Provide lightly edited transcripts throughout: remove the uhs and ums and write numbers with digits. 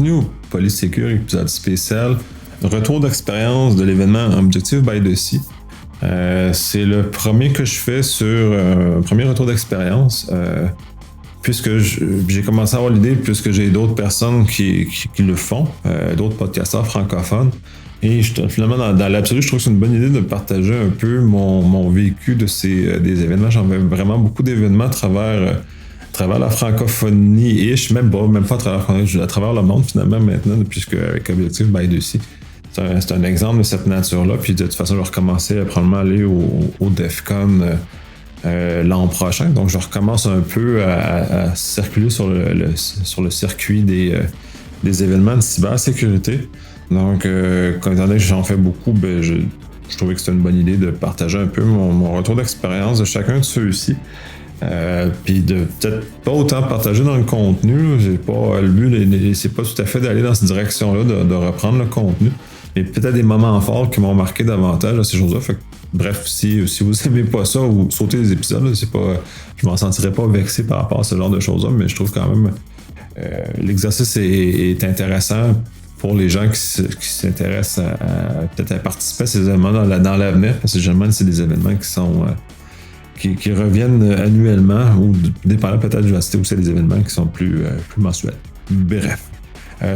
bienvenue au Polysécure épisode spécial. Retour d'expérience de l'événement Objective by the Sea. C'est le premier que je fais sur un premier retour d'expérience. Puisque j'ai commencé à avoir l'idée, puisque j'ai d'autres personnes qui le font, d'autres podcasteurs francophones. Et finalement, dans l'absolu, je trouve que c'est une bonne idée de partager un peu mon vécu de des événements. J'en fais vraiment beaucoup d'événements à travers la francophonie-ish, même pas à travers le monde finalement maintenant, puisque avec Objective by the Sea. C'est un exemple de cette nature-là. Puis de toute façon, je vais recommencer à probablement aller au DEFCON l'an prochain. Donc, je recommence un peu à circuler sur le circuit des événements de cybersécurité. Donc, étant donné que j'en fais beaucoup, je trouvais que c'était une bonne idée de partager un peu mon retour d'expérience de chacun de ceux-ci. Puis de peut-être pas autant partager dans le contenu. Le but, c'est pas tout à fait d'aller dans cette direction-là, de reprendre le contenu. Mais peut-être des moments forts qui m'ont marqué davantage à ces choses-là. Fait que, bref, si vous aimez pas ça ou sautez les épisodes, je m'en sentirais pas vexé par rapport à ce genre de choses-là, mais je trouve quand même l'exercice est intéressant pour les gens qui s'intéressent peut-être à participer à ces événements dans l'avenir, parce que généralement, c'est des événements qui sont qui reviennent annuellement, ou dépendant peut-être, je vais citer aussi des événements qui sont plus mensuels. Bref.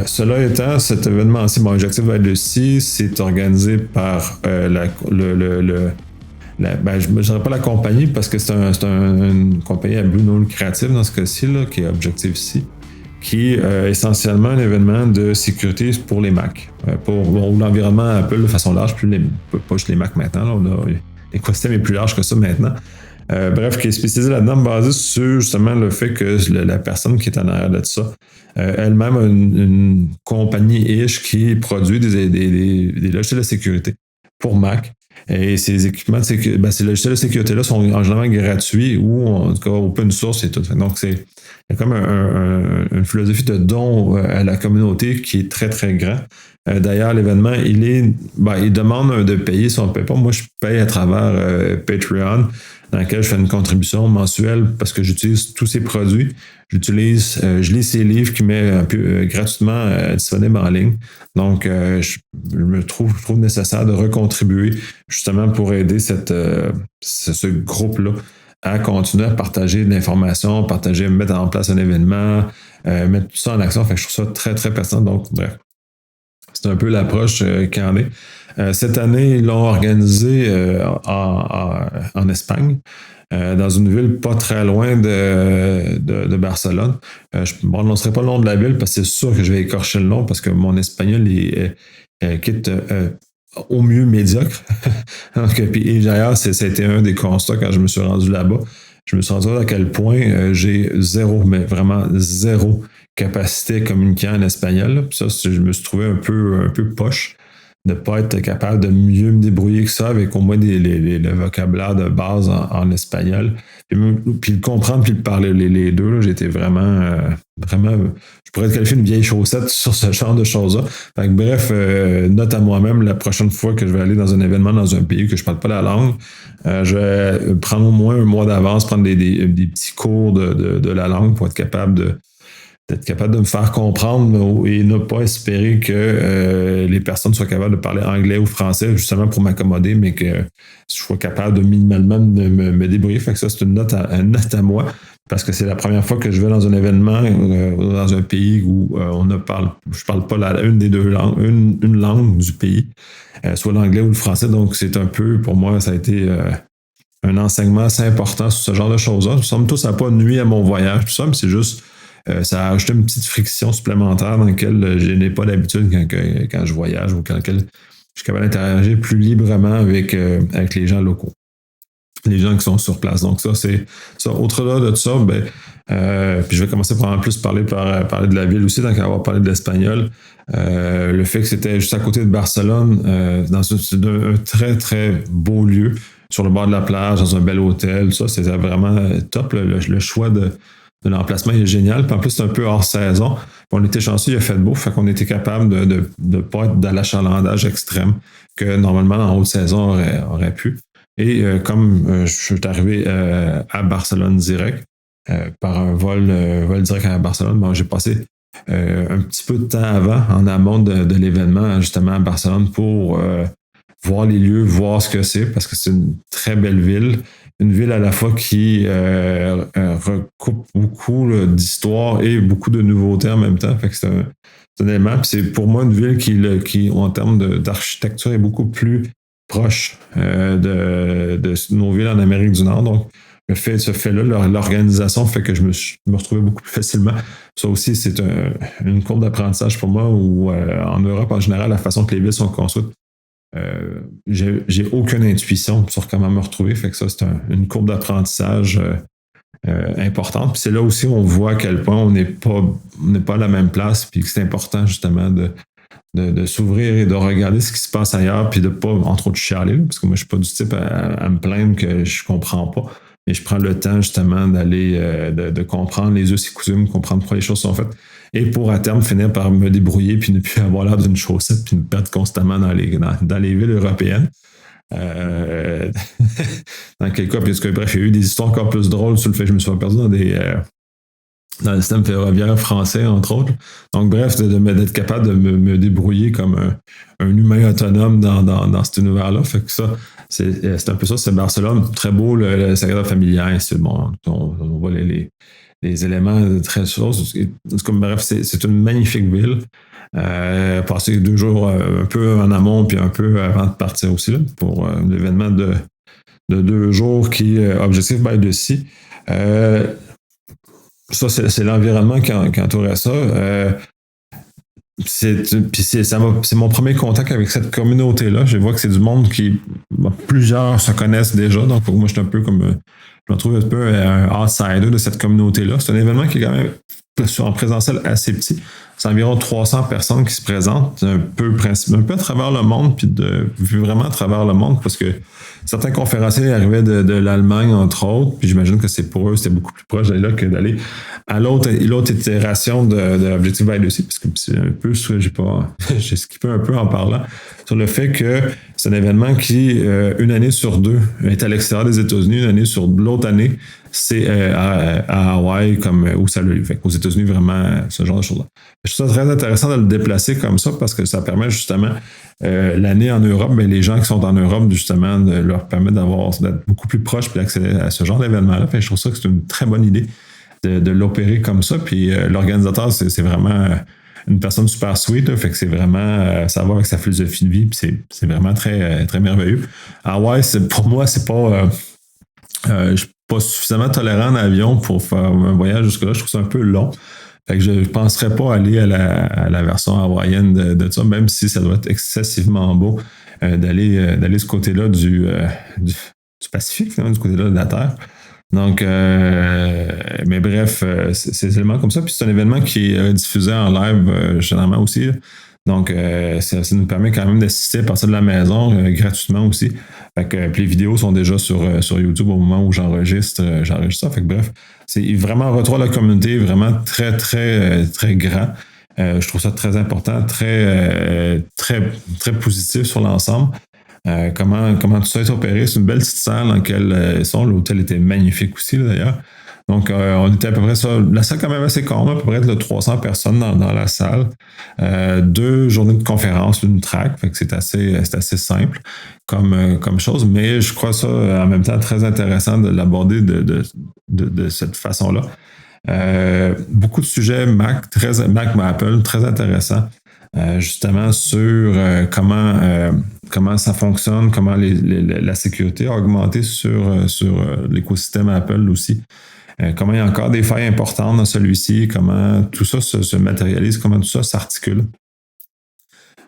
Cela étant, cet événement-ci, Objective by the Sea, c'est organisé par je ne dirais pas la compagnie, parce que c'est une compagnie à but non lucratif dans ce cas-ci, là, qui est Objective Sea, qui est essentiellement un événement de sécurité pour les Mac, ou l'environnement Apple de façon large, pas juste les Mac maintenant, là, l'écosystème est plus large que ça maintenant. Bref, qui est spécialisé là-dedans, basé sur justement le fait que la personne qui est en arrière de ça, elle-même a une compagnie-ish qui produit des logiciels de sécurité pour Mac. Et ces équipements, ces logiciels de sécurité-là sont en général gratuits ou en tout cas open source et tout. Donc, il y a comme une philosophie de don à la communauté qui est très, très grand. D'ailleurs, l'événement, il demande de payer si on ne paye pas. Moi, je paye à travers Patreon, dans lequel je fais une contribution mensuelle parce que j'utilise tous ces produits. Je lis ces livres qui met gratuitement disponibles en ligne. Donc, je me trouve nécessaire de recontribuer justement pour aider ce groupe-là à continuer à partager de l'information, mettre en place un événement, mettre tout ça en action. Fait que je trouve ça très, très pertinent. Donc, bref, c'est un peu l'approche qu'il y en est. Cette année, ils l'ont organisé en Espagne, dans une ville pas très loin de Barcelone. Je ne prononcerai pas le nom de la ville parce que c'est sûr que je vais écorcher le nom parce que mon espagnol est quitte au mieux médiocre. Donc, et d'ailleurs, c'était un des constats quand je me suis rendu là-bas. Je me suis rendu compte à quel point j'ai mais vraiment zéro capacité communiquant en espagnol. Puis ça, je me suis trouvé un peu poche de ne pas être capable de mieux me débrouiller que ça avec au moins le vocabulaire de base en espagnol. Puis le comprendre puis le parler, les deux, là, j'étais vraiment, je pourrais être qualifié une vieille chaussette sur ce genre de choses-là. Fait que, bref, note à moi-même, la prochaine fois que je vais aller dans un événement dans un pays que je ne parle pas la langue, je vais prendre au moins un mois d'avance, prendre des petits cours de la langue pour être capable de me faire comprendre et ne pas espérer que les personnes soient capables de parler anglais ou français justement pour m'accommoder, mais que je sois capable de minimalement me débrouiller. Fait que ça, c'est une note à moi, parce que c'est la première fois que je vais dans un événement dans un pays où je parle pas une des deux langues, une langue du pays, soit l'anglais ou le français. Donc, c'est un peu, pour moi, ça a été un enseignement assez important sur ce genre de choses-là. Somme toute, ça n'a pas nuit à mon voyage, tout ça, mais c'est juste ça a ajouté une petite friction supplémentaire dans laquelle je n'ai pas d'habitude quand je voyage ou quand je suis capable d'interagir plus librement avec les gens locaux, les gens qui sont sur place. Donc ça, c'est ça. Au-delà de ça, puis je vais commencer par en plus parler de la ville aussi, donc avoir parlé de l'espagnol. Le fait que c'était juste à côté de Barcelone, dans un très, très beau lieu, sur le bord de la plage, dans un bel hôtel, ça, c'était vraiment top. Le choix de l'emplacement est génial. Puis en plus, c'est un peu hors saison. Puis on était chanceux, il a fait beau. Fait qu'on était capable de ne pas être dans l'achalandage extrême que normalement, en haute saison, aurait pu. Et comme je suis arrivé à Barcelone direct, par un vol direct à Barcelone, j'ai passé un petit peu de temps avant, en amont de l'événement, justement à Barcelone, pour voir les lieux, voir ce que c'est, parce que c'est une très belle ville. Une ville à la fois qui recoupe beaucoup là, d'histoire et beaucoup de nouveautés en même temps. Fait que c'est un élément. Puis c'est pour moi une ville qui en termes d'architecture, est beaucoup plus proche de nos villes en Amérique du Nord. Donc, ce fait-là, l'organisation fait que je me retrouvais beaucoup plus facilement. Ça aussi, c'est une courbe d'apprentissage pour moi où en Europe, en général, la façon que les villes sont construites, j'ai aucune intuition sur comment me retrouver. Fait que ça, c'est une courbe d'apprentissage importante. Puis c'est là aussi où on voit à quel point on n'est pas à la même place, puis que c'est important justement de s'ouvrir et de regarder ce qui se passe ailleurs, puis de pas, entre autres, chialer, parce que moi, je suis pas du type à me plaindre que je comprends pas. Mais je prends le temps justement d'aller de comprendre les us et coutumes, comprendre pourquoi les choses sont faites. Et pour à terme finir par me débrouiller puis ne plus avoir l'air d'une chaussette puis me perdre constamment dans les villes européennes. Euh, dans quel cas, puisque bref, il y a eu des histoires encore plus drôles sur le fait que je me suis perdu dans le système ferroviaire français, entre autres. Donc, bref, d'être capable de me débrouiller comme un humain autonome dans cet univers-là. Fait que ça, c'est un peu ça, c'est Barcelone. Très beau, le Sagrada Familia, c'est bon. On voit les éléments de très choses. Bref, c'est une magnifique ville. Passer 2 jours un peu en amont puis un peu avant de partir aussi là, pour l'événement de 2 jours qui est Objective by the Sea. Ça, c'est l'environnement qui entourait ça. C'est mon premier contact avec cette communauté-là. Je vois que c'est du monde qui, plusieurs se connaissent déjà. Donc, moi, je suis un peu comme, je me trouve un peu un outsider de cette communauté-là. C'est un événement qui est quand même en présentiel assez petit. C'est environ 300 personnes qui se présentent, un peu à travers le monde, puis vu vraiment à travers le monde, parce que certains conférenciers arrivaient de l'Allemagne, entre autres, puis j'imagine que pour eux, c'était beaucoup plus proche d'aller là que d'aller à l'autre itération de Objective by the Sea, parce que c'est un peu ce que j'ai skippé un peu en parlant, sur le fait que c'est un événement qui, une année sur 2, est à l'extérieur des États-Unis, une année sur l'autre année, c'est à Hawaï où ça le fait. Aux États-Unis, vraiment, ce genre de choses-là. Je trouve ça très intéressant de le déplacer comme ça parce que ça permet justement l'année en Europe, mais les gens qui sont en Europe, justement, leur permet d'être beaucoup plus proches et d'accéder à ce genre d'événement-là. Fait, je trouve ça que c'est une très bonne idée de l'opérer comme ça. Puis l'organisateur, c'est vraiment une personne super sweet. Là, fait que c'est vraiment ça va avec sa philosophie de vie. Puis c'est vraiment très, très merveilleux. Hawaï, pour moi, c'est pas. Je suis pas suffisamment tolérant en avion pour faire un voyage jusque-là. Je trouve ça un peu long. Fait que je ne penserais pas aller à la version hawaïenne de ça, même si ça doit être excessivement beau d'aller de ce côté-là du Pacifique, finalement, du côté-là de la Terre. Donc, mais bref, c'est des éléments comme ça. Puis c'est un événement qui est diffusé en live généralement aussi. Là. Donc, ça nous permet quand même d'assister à partir de la maison gratuitement aussi. Fait que, puis les vidéos sont déjà sur YouTube au moment où j'enregistre ça. Fait que bref, c'est vraiment un retour à la communauté, vraiment très, très, très grand. Je trouve ça très important, très, très, très positif sur l'ensemble. Comment tout ça est opéré. C'est une belle petite salle dans laquelle ils sont. L'hôtel était magnifique aussi, là, d'ailleurs. Donc, on était à peu près ça. La salle, quand même, assez commune, à peu près de 300 personnes dans la salle. 2 journées de conférence, une track. Fait que c'est assez simple comme chose. Mais je crois ça, en même temps, très intéressant de l'aborder de cette façon-là. Beaucoup de sujets Mac, Apple, très intéressants. Justement sur comment ça fonctionne, comment la sécurité a augmenté sur l'écosystème Apple aussi. Comment il y a encore des failles importantes dans celui-ci, comment tout ça se matérialise, comment tout ça s'articule.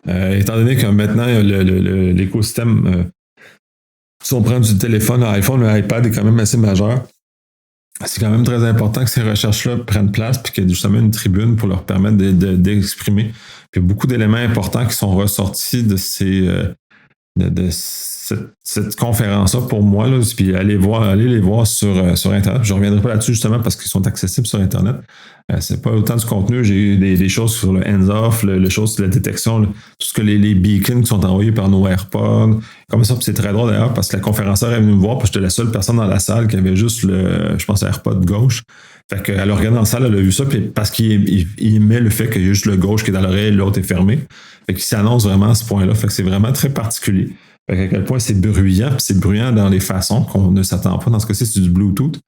Étant donné que maintenant, l'écosystème, si on prend du téléphone, l'iPhone, l'iPad est quand même assez majeur, c'est quand même très important que ces recherches-là prennent place puis qu'il y ait justement une tribune pour leur permettre d'exprimer. Puis il y a beaucoup d'éléments importants qui sont ressortis de cette conférence-là pour moi, là, puis allez les voir sur Internet. Je ne reviendrai pas là-dessus justement parce qu'ils sont accessibles sur Internet. C'est pas autant du contenu. J'ai eu des choses sur le hands-off, les choses sur la détection, tout ce que les beacons qui sont envoyés par nos AirPods. Comme ça, puis c'est très drôle d'ailleurs parce que la conférencière est venue me voir, puis j'étais la seule personne dans la salle qui avait juste je pense, AirPod gauche. Fait qu'elle a regardé dans la salle, elle a vu ça, puis parce qu'il met le fait qu'il y a juste le gauche qui est dans l'oreille, l'autre est fermé. Fait qu'il s'annonce vraiment à ce point-là. Fait que c'est vraiment très particulier. Fait qu'à quel point c'est bruyant, puis c'est bruyant dans les façons qu'on ne s'attend pas. Dans ce cas-ci, c'est du Bluetooth.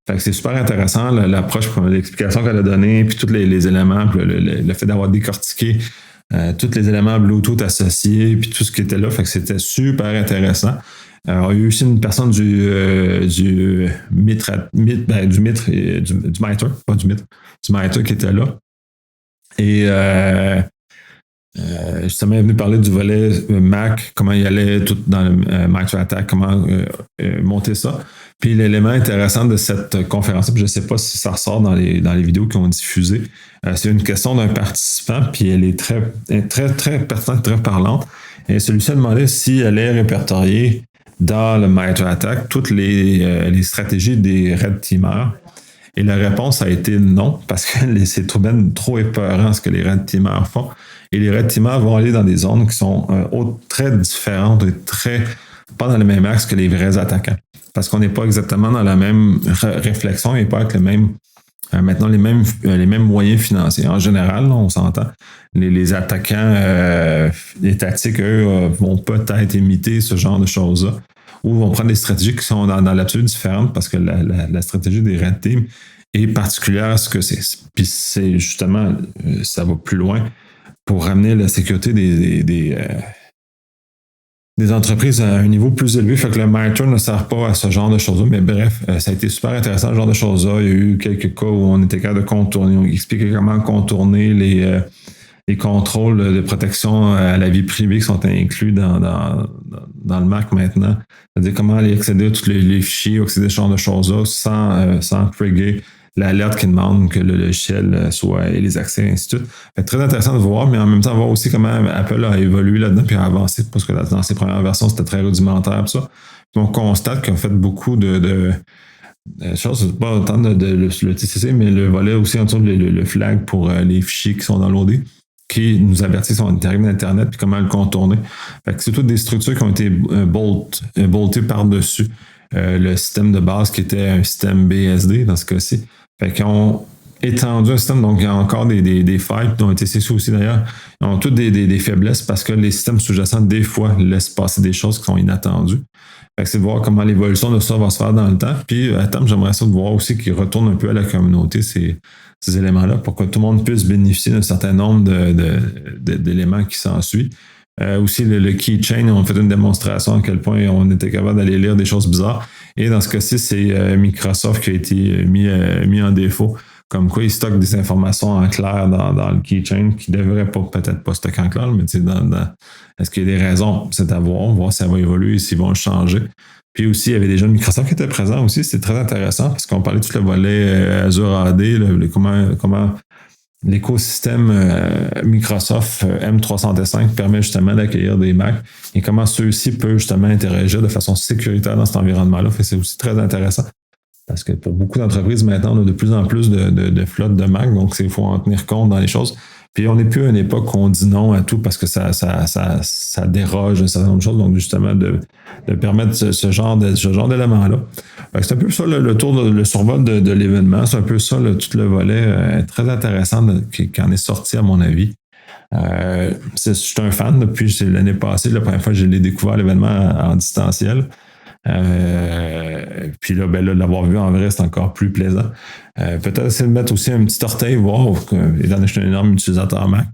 Fait que c'est super intéressant, l'approche, l'explication qu'elle a donnée, puis tous les éléments, puis le fait d'avoir décortiqué tous les éléments Bluetooth associés, puis tout ce qui était là. Fait que c'était super intéressant. Il y a eu aussi une personne du Mitre, du Mitre, pas du Mitre, du Mitre qui était là. Et justement, il est venu parler du volet Mac, comment il allait tout dans le Mitre Attack, comment monter ça. Puis l'élément intéressant de cette conférence, je ne sais pas si ça ressort dans les vidéos qui ont diffusé, c'est une question d'un participant, puis elle est très, très, très pertinente, très parlante. Et celui-ci a demandé si elle est répertoriée dans le Mitre Attack toutes les stratégies des Red Teamers. Et la réponse a été non, parce que c'est trop épeurant ce que les Red Teamers font. Et les Red Teamers vont aller dans des zones qui sont très différentes et pas dans le même axe que les vrais attaquants. Parce qu'on n'est pas exactement dans la même réflexion et pas avec maintenant les mêmes moyens financiers. En général, là, on s'entend, les attaquants étatiques, eux, vont peut-être imiter ce genre de choses-là, ou vont prendre des stratégies qui sont dans l'absolu différentes parce que la stratégie des Red Team est particulière à ce que c'est. Puis c'est justement, ça va plus loin pour ramener la sécurité des entreprises à un niveau plus élevé. Fait que le Mitre ne sert pas à ce genre de choses-là. Mais bref, ça a été super intéressant, ce genre de choses-là. Il y a eu quelques cas où on était capable de contourner. On expliquait comment contourner les contrôles de protection à la vie privée qui sont inclus dans le Mac maintenant. C'est-à-dire comment aller accéder à tous les fichiers, accéder à ce genre de choses-là sans trigger l'alerte qui demande que le logiciel ait les accès, et ainsi de suite. C'est très intéressant de voir, mais en même temps, voir aussi comment Apple a évolué là-dedans puis a avancé, parce que dans ses premières versions, c'était très rudimentaire. Puis ça. Puis on constate qu'ils ont fait beaucoup de choses, pas autant le TCC, mais le volet aussi en dessous le flag pour les fichiers qui sont downloadés, qui nous avertissent qu'on est arrivé d'Internet puis comment le contourner. Fait que c'est toutes des structures qui ont été boltées par-dessus le système de base qui était un système BSD dans ce cas-ci. Fait qu'ils ont étendu un système, donc il y a encore des failles qui ont été cessées aussi d'ailleurs. Ils ont toutes des faiblesses parce que les systèmes sous-jacents, des fois, laissent passer des choses qui sont inattendues. Fait que c'est de voir comment l'évolution de ça va se faire dans le temps. Puis à terme, j'aimerais ça de voir aussi qu'ils retournent un peu à la communauté ces éléments-là pour que tout le monde puisse bénéficier d'un certain nombre d'éléments qui s'ensuivent. Aussi, le keychain, on fait une démonstration à quel point on était capable d'aller lire des choses bizarres. Et dans ce cas-ci, c'est Microsoft qui a été mis en défaut. Comme quoi, ils stockent des informations en clair dans le keychain qui ne devraient peut-être pas stocker en clair, mais est-ce qu'il y a des raisons? C'est à voir si ça va évoluer, s'ils vont le changer. Puis aussi, il y avait des gens de Microsoft qui étaient présents aussi. C'est très intéressant parce qu'on parlait de tout le volet Azure AD, comment l'écosystème Microsoft M365 permet justement d'accueillir des Macs et comment ceux-ci peuvent justement interagir de façon sécuritaire dans cet environnement-là. C'est aussi très intéressant parce que pour beaucoup d'entreprises, maintenant, on a de plus en plus de flottes de Mac, donc il faut en tenir compte dans les choses. Puis on n'est plus à une époque où on dit non à tout parce que ça déroge un certain nombre de choses, donc justement de permettre ce genre d'éléments-là. C'est un peu ça le survol de l'événement, c'est un peu ça tout le volet très intéressant qui en est sorti à mon avis. Je suis un fan depuis l'année passée, la première fois que je l'ai découvert l'événement en distanciel. Puis là, de l'avoir vu en vrai, c'est encore plus plaisant. Peut-être essayer de mettre aussi un petit orteil, voir, étant donné que je suis un énorme utilisateur Mac,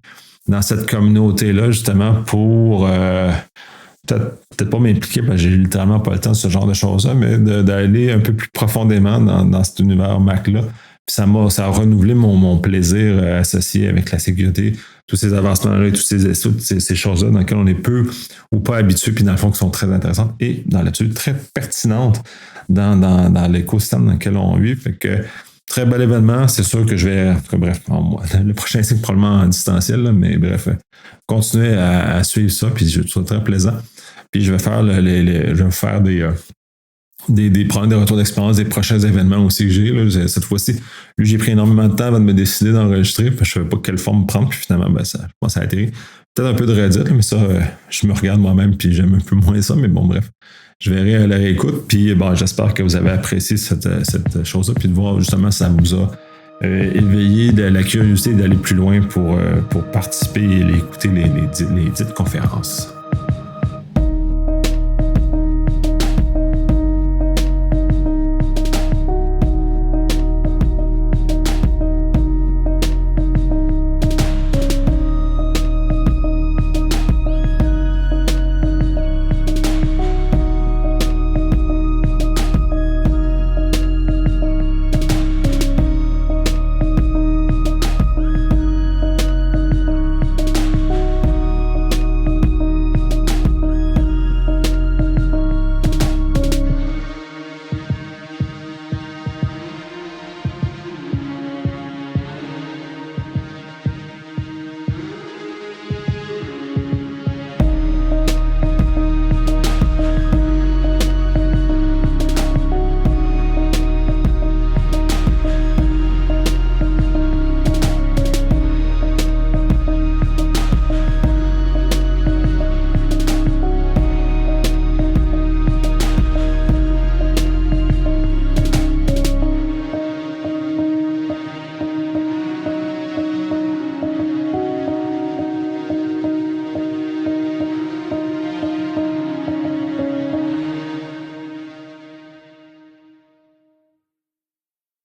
dans cette communauté-là, justement, pour peut-être pas m'impliquer, parce que j'ai littéralement pas le temps de ce genre de choses-là, mais d'aller un peu plus profondément dans cet univers Mac-là. Puis ça a renouvelé mon plaisir associé avec la sécurité, tous ces avancements-là et toutes ces choses-là dans lesquelles on est peu ou pas habitué, puis dans le fond, qui sont très intéressantes et dans l'absolu très pertinentes dans l'écosystème dans lequel on vit. Fait que très bel événement. C'est sûr que je vais, bref, le prochain cycle probablement en distanciel, là, mais bref, continuer à suivre ça, puis je trouve ça très plaisant. Puis je vais faire prendre des retours d'expérience des prochains événements aussi que j'ai. Là. Cette fois-ci, j'ai pris énormément de temps avant de me décider d'enregistrer. Je ne savais pas quelle forme prendre. Puis finalement, je pense que ça a atterri. peut-être un peu de Reddit, mais ça, je me regarde moi-même puis j'aime un peu moins ça, mais bon, bref. Je verrai à la réécoute, puis bon, j'espère que vous avez apprécié cette chose-là, puis de voir justement ça vous a éveillé de la curiosité d'aller plus loin pour participer et écouter les dites conférences.